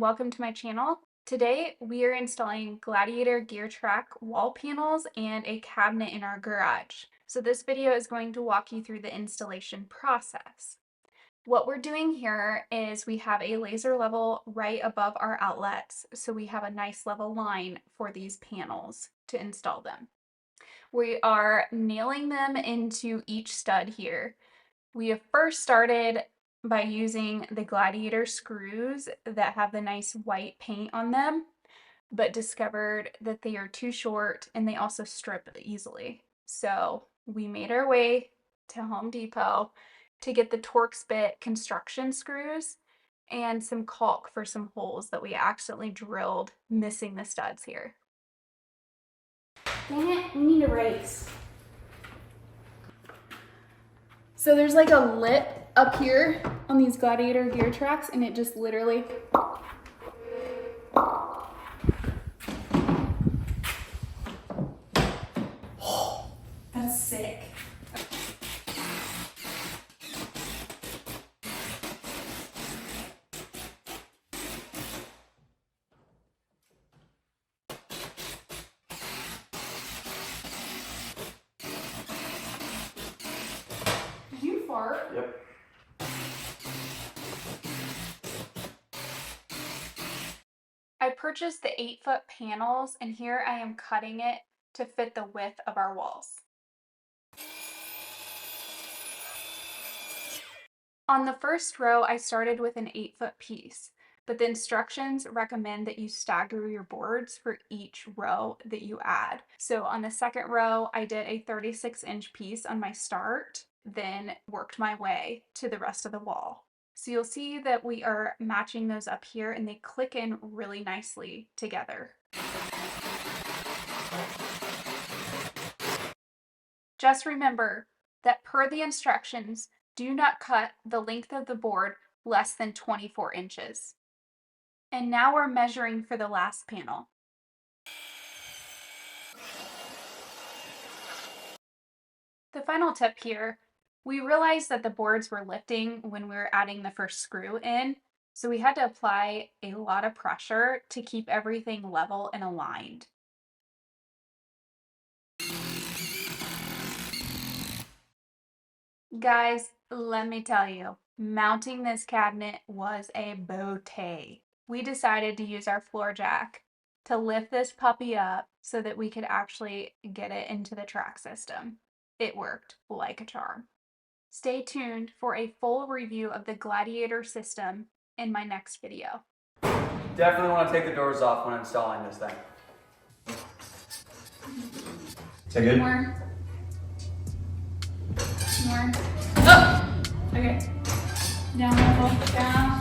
welcome to my channel. Today we are installing Gladiator gear track wall panels and a cabinet in our garage. So this video is going to walk you through the installation process. What we're doing here is we have a laser level right above our outlets, so we have a nice level line for these panels to install them. We are nailing them into each stud here. We have first started by using the Gladiator screws that have the nice white paint on them, but discovered that they are too short and they also strip easily. So we made our way to Home Depot to get the Torx bit construction screws and some caulk for some holes that we accidentally drilled, missing the studs here. Dang it, we need a race. So there's like a lip up here on these Gladiator gear tracks, and it just literally that's sick. Did you fart? Yep. I purchased the 8-foot panels, and here I am cutting it to fit the width of our walls. On the first row, I started with an 8-foot piece, but the instructions recommend that you stagger your boards for each row that you add. So on the second row, I did a 36-inch piece on my start, then worked my way to the rest of the wall. So you'll see that we are matching those up here, and they click in really nicely together. Just remember that per the instructions, do not cut the length of the board less than 24 inches. And now we're measuring for the last panel. The final tip here, we realized that the boards were lifting when we were adding the first screw in, so we had to apply a lot of pressure to keep everything level and aligned. Guys, let me tell you, mounting this cabinet was a booty. We decided to use our floor jack to lift this puppy up so that we could actually get it into the track system. It worked like a charm. Stay tuned for a full review of the Gladiator system in my next video. Definitely want to take the doors off when installing this thing. Is that good? More. Oh! Okay. Down level, down.